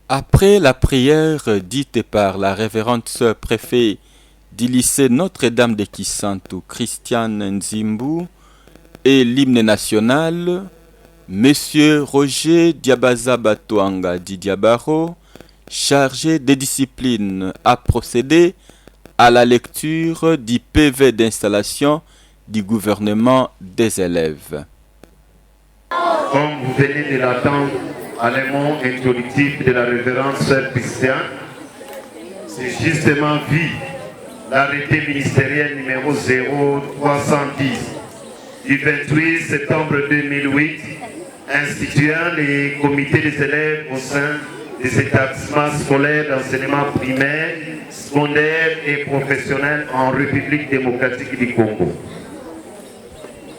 Après la prière dite par la révérende sœur préfet du lycée Notre-Dame de Kisantu, Christiane Nzimbu, et l'hymne national, Monsieur Roger Diabaza Batuanga Didiabaro, chargé des disciplines, a procédé à la lecture du PV d'installation du gouvernement des élèves. Comme vous venez de l'entendre à l'élément introductif de la révérende sœur Christiane, c'est justement vu l'arrêté ministériel numéro 0310 du 28 septembre 2008 instituant les comités des élèves au sein des établissements scolaires d'enseignement primaire, secondaire et professionnel en République démocratique du Congo.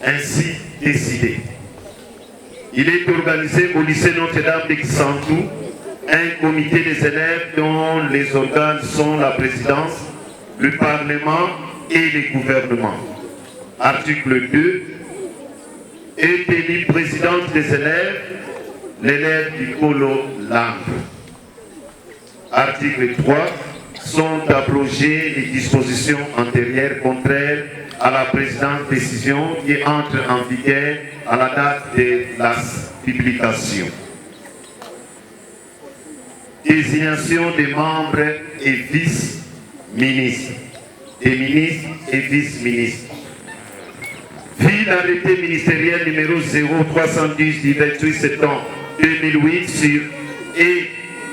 Ainsi décidé. Il est organisé au lycée Notre-Dame de Kisantu un comité des élèves dont les organes sont la présidence, le Parlement et le gouvernement. Article 2. Est élu présidente des élèves, l'élève du Colo Langue. Article 3. Sont abrogées les dispositions antérieures contraires à la précédente décision qui entre en vigueur à la date de la publication. Désignation des membres et vice-ministres, des ministres et vice-ministres. Vu l'arrêté ministériel numéro 0310 du 28 septembre 2008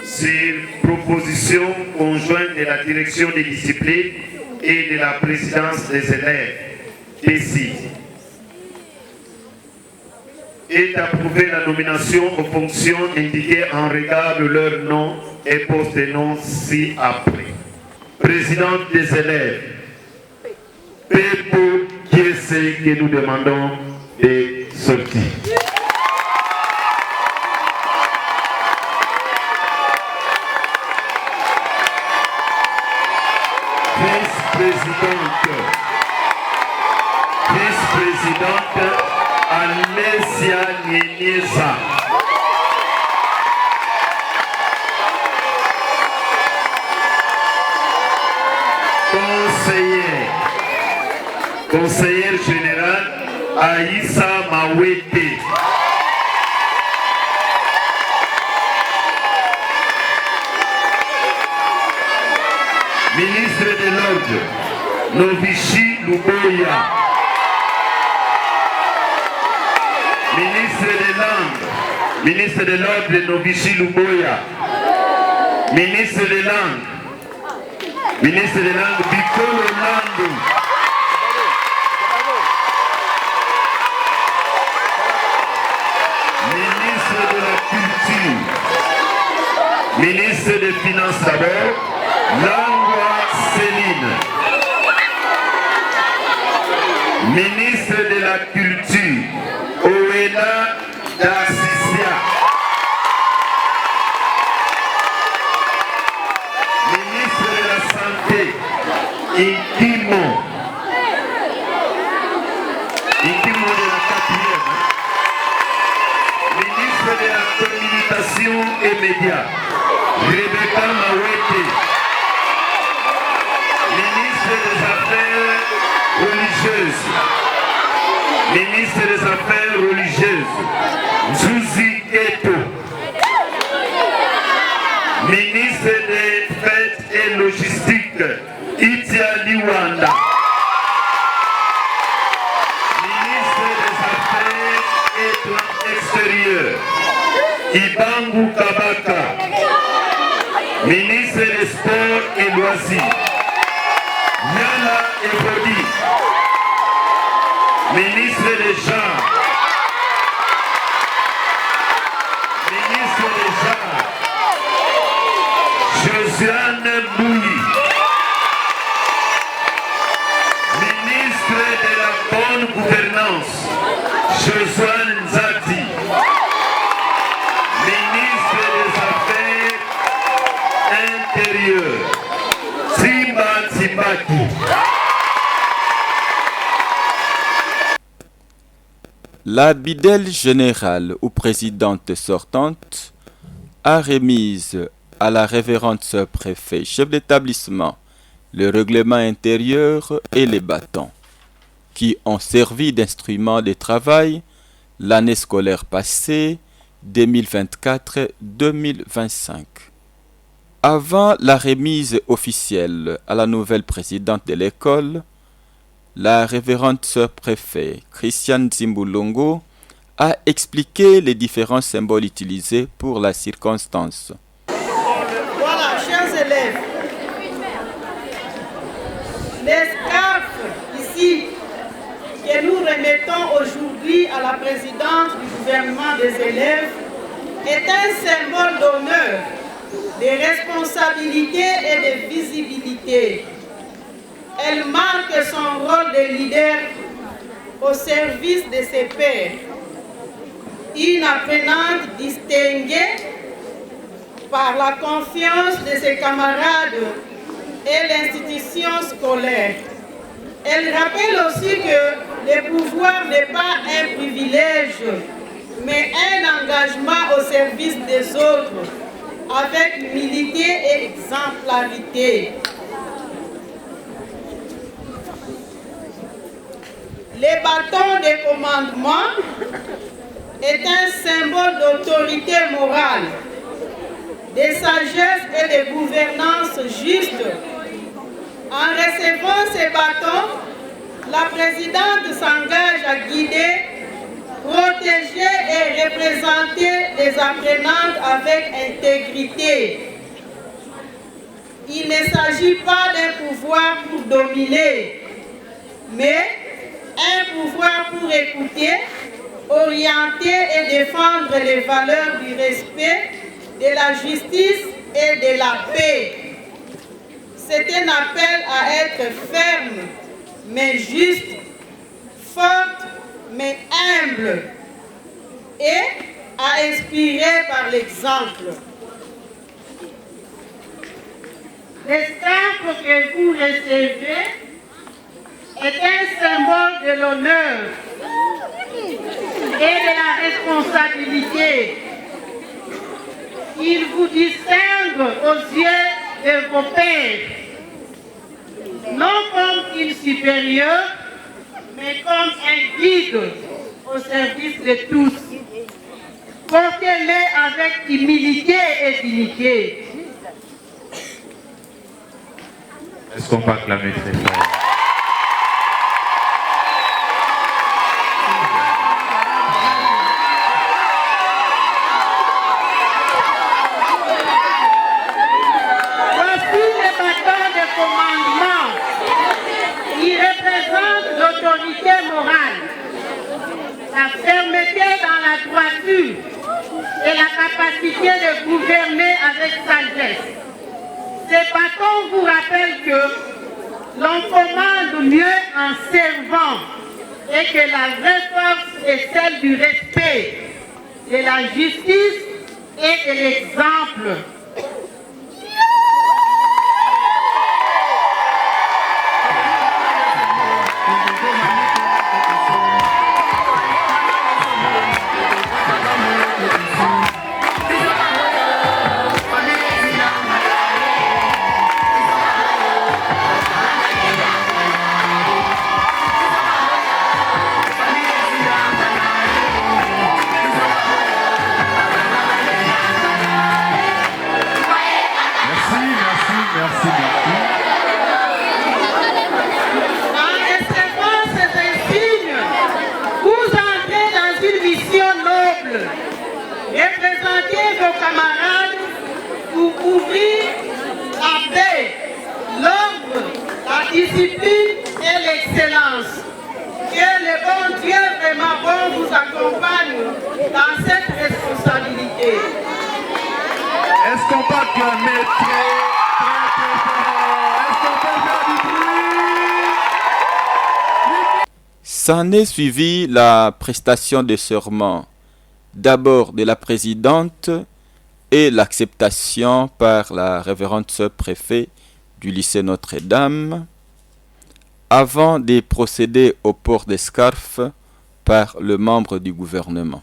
sur proposition conjointe de la direction des disciplines et de la présidence des élèves, décide. Est approuvée la nomination aux fonctions indiquées en regard de leur nom et poste de nom ci-après. Présidente des élèves, Pepo, qui est ce que nous demandons de sortir. Vice-présidente Alessia Niesa. Conseillère générale Aïssa Mawete. Ministre de l'Ordre, Novichi Luboya. Ministre de l'Ordre, Novichi Luboya. Ministre de Langue, Bikolo Landu. Ministre de la Culture, ministre des Finances d'abord, Langwa Céline. Ministre de la Culture, Owena Dassisia. Ministre de la Santé, Ikimo. Ikimo de la quatrième. Ministre de la Communication et Médias, Rebecca Mawete. Ministre des Affaires religieuses, ministre des Affaires religieuses, Zuzi Eto. Ministre des Fêtes et Logistiques, Itia Liwanda. Ministre des Affaires et Plans Extérieurs, Ibangu Kabaka. Ministre des Sports et Loisirs, Yana Ebodi. Ministre des Genres, Josiane Bouyi. Ministre de la Bonne Gouvernance, Josuane Nzati. Ministre des Affaires Intérieures, Simba Tsibaki. La bidelle générale ou présidente sortante a remise à la révérende sœur préfet, chef d'établissement, le règlement intérieur et les bâtons, qui ont servi d'instrument de travail l'année scolaire passée 2024-2025. Avant la remise officielle à la nouvelle présidente de l'école, la révérende sœur préfet Christiane Nzimbou a expliqué les différents symboles utilisés pour la circonstance. Voilà, chers élèves, les scarfes ici que nous remettons aujourd'hui à la présidente du gouvernement des élèves est un symbole d'honneur, de responsabilité et de visibilité. Elle marque son rôle de leader au service de ses pairs. Une apprenante distinguée par la confiance de ses camarades et l'institution scolaire. Elle rappelle aussi que le pouvoir n'est pas un privilège, mais un engagement au service des autres, avec humilité et exemplarité. Le bâton de commandement est un symbole d'autorité morale, de sagesse et de gouvernance juste. En recevant ces bâtons, la présidente s'engage à guider, protéger et représenter les apprenantes avec intégrité. Il ne s'agit pas d'un pouvoir pour dominer, mais un pouvoir pour écouter, orienter et défendre les valeurs du respect, de la justice et de la paix. C'est un appel à être ferme, mais juste, forte, mais humble, et à inspirer par l'exemple. L'escarpe que vous recevez est un symbole de l'honneur et de la responsabilité. Il vous distingue aux yeux de vos pairs, non comme une supérieure, mais comme un guide au service de tous. Portez-les avec humilité et dignité. Est-ce qu'on peut acclamer très fort? Voici le bâton de commandement. Il représente l'autorité morale, la fermeté dans la droiture et la capacité de gouverner avec sagesse. Ces bâtons vous rappellent que l'on commande mieux en servant et que la vraie force est celle du respect, de la justice et de l'exemple. Représentez vos camarades pour ouvrir la paix, l'ordre, la discipline et l'excellence. Que le bon Dieu vraiment bon vous accompagne dans cette responsabilité. Est-ce qu'on peut acclamer très fort? Est-ce qu'on peut faire du bruit? S'en est suivi la prestation de serment, d'abord de la présidente et l'acceptation par la révérende sœur préfet du lycée Notre-Dame, avant de procéder au port des scarfes par le membre du gouvernement.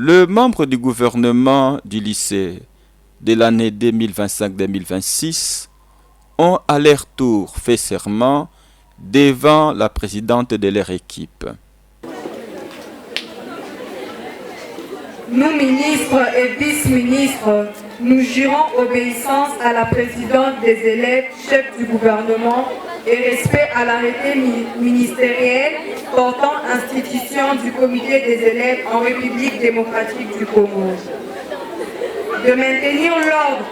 Le membre du gouvernement du lycée de l'année 2025-2026 ont à leur tour fait serment devant la présidente de leur équipe. Nous, ministres et vice-ministres, nous jurons obéissance à la présidente des élèves, chef du gouvernement, et respect à l'arrêté ministériel portant institution du comité des élèves en République démocratique du Congo. De maintenir l'ordre,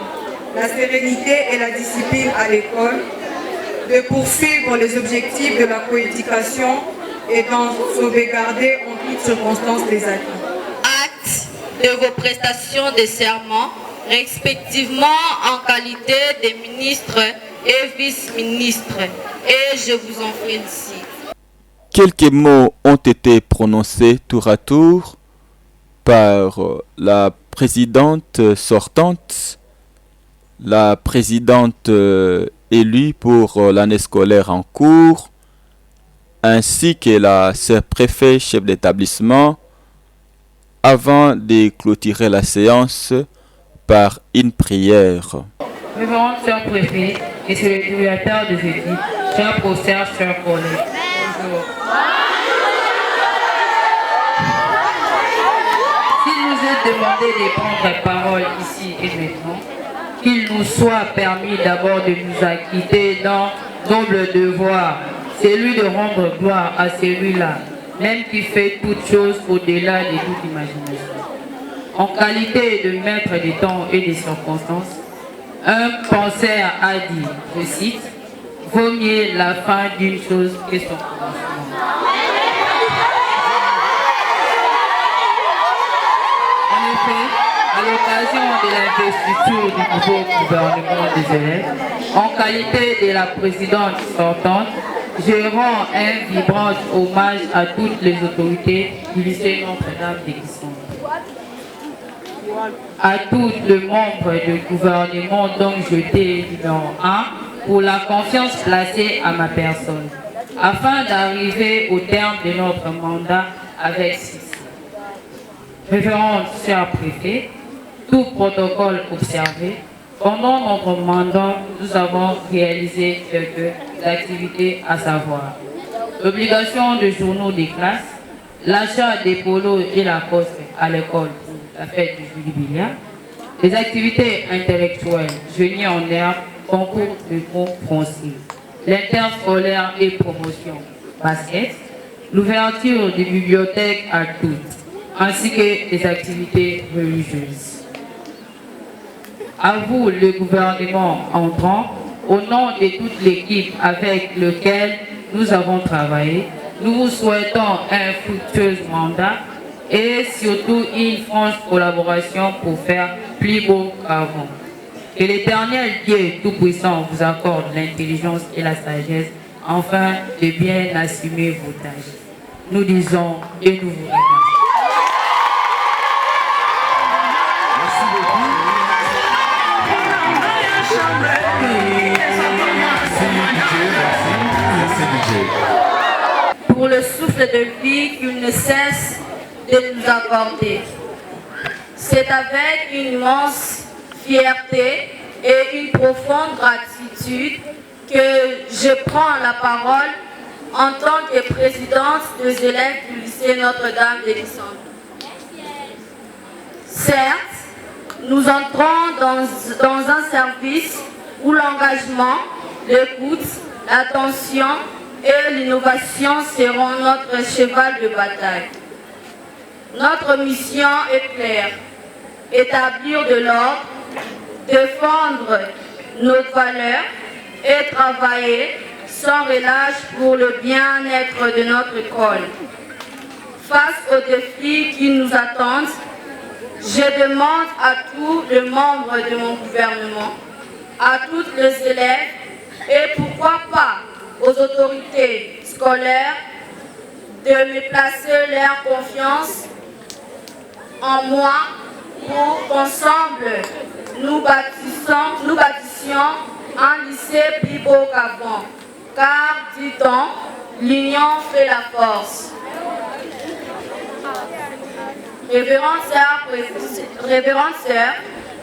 la sérénité et la discipline à l'école, de poursuivre les objectifs de la coéducation et d'en sauvegarder en toutes circonstances les acquis. Acte de vos prestations de serment, respectivement en qualité de ministre et vice-ministre, et je vous en félicite. Quelques mots ont été prononcés tour à tour par la présidente sortante, la présidente élue pour l'année scolaire en cours, ainsi que la préfet chef d'établissement, avant de clôturer la séance par une prière. Révérende sœur préfet et sur le directeur de jeudi, chers professeurs, chers collègues. Bonjour. S'il nous est demandé de prendre parole ici et maintenant, qu'il nous soit permis d'abord de nous acquitter dans noble devoir, celui de rendre gloire à celui-là, même qui fait toutes choses au-delà de toute imagination. En qualité de maître des temps et des circonstances, un penseur a dit, je cite, « Vaut mieux la fin d'une chose que son commencement ». En effet, à l'occasion de l'investiture du nouveau gouvernement des élèves, en qualité de la présidente sortante, je rends un vibrant hommage à toutes les autorités du lycée Notre-Dame de Kisson, à tous les membres du gouvernement dont j'étais numéro 1 pour la confiance placée à ma personne, afin d'arriver au terme de notre mandat avec succès. Révérende sœur préfet, tout protocole observé, pendant notre mandat, nous avons réalisé quelques activités, à savoir l'obligation de journaux des classes, l'achat des polos et la poste à l'école pour la fête du jubilé, les activités intellectuelles, génie en herbe, concours de mots français, l'interscolaire et promotion, basket, l'ouverture des bibliothèques à toutes, ainsi que les activités religieuses. À vous, le gouvernement entrant, au nom de toute l'équipe avec laquelle nous avons travaillé, nous vous souhaitons un fructueux mandat et surtout une franche collaboration pour faire plus beau qu'avant. Que l'Éternel Dieu Tout-Puissant vous accorde l'intelligence et la sagesse afin de bien assumer vos tâches. Nous disons et nous vous remercions. Pour le souffle de vie qu'il ne cesse de nous accorder. C'est avec une immense fierté et une profonde gratitude que je prends la parole en tant que présidente des élèves du lycée Notre-Dame de Kisson. Certes, nous entrons dans un service où l'engagement, l'écoute, l'attention et l'innovation seront notre cheval de bataille. Notre mission est claire, établir de l'ordre, défendre nos valeurs et travailler sans relâche pour le bien-être de notre école. Face aux défis qui nous attendent, je demande à tous les membres de mon gouvernement, à tous les élèves et pourquoi pas aux autorités scolaires de me placer leur confiance en moi pour qu'ensemble nous bâtissions un lycée plus beau qu'avant. Car, dit-on, l'union fait la force. Révérende sœur,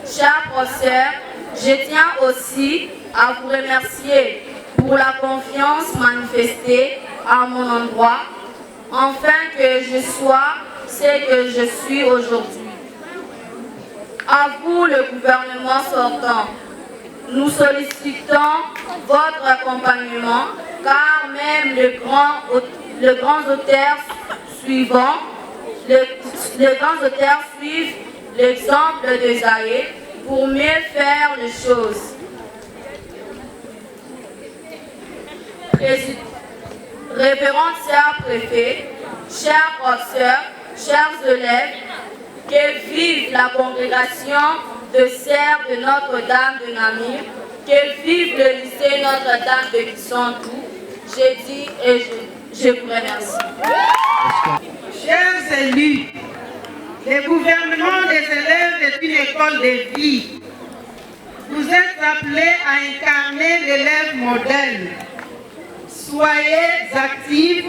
chers professeurs, je tiens aussi à vous remercier pour la confiance manifestée à mon endroit, afin que je sois ce que je suis aujourd'hui. À vous, le gouvernement sortant, nous sollicitons votre accompagnement, car même les grands auteurs suivent l'exemple d'Ésaïe pour mieux faire les choses. Révérende sœur préfet, chers professeurs, chers élèves, que vive la congrégation de sœurs de Notre-Dame de Namur, que vive le lycée Notre-Dame de Kisantu. Je dis et je vous remercie. Chers élus, le gouvernement des élèves est une école de vie. Vous êtes appelés à incarner l'élève modèle. Soyez actifs,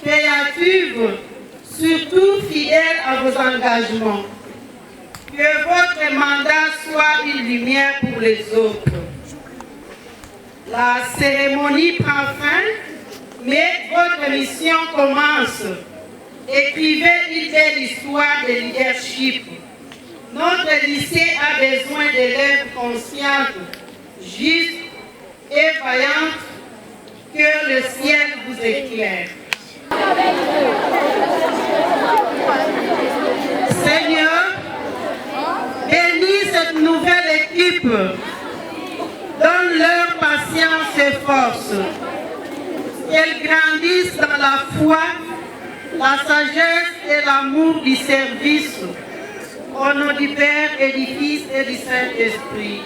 créatives, surtout fidèles à vos engagements. Que votre mandat soit une lumière pour les autres. La cérémonie prend fin, mais votre mission commence. Écrivez une belle histoire de leadership. Notre lycée a besoin d'élèves conscientes, justes et vaillantes. Que le ciel vous éclaire. Seigneur, bénis cette nouvelle équipe. Donne-leur patience et force. Qu'elles grandissent dans la foi, la sagesse et l'amour du service. Au nom du Père et du Fils et du Saint-Esprit.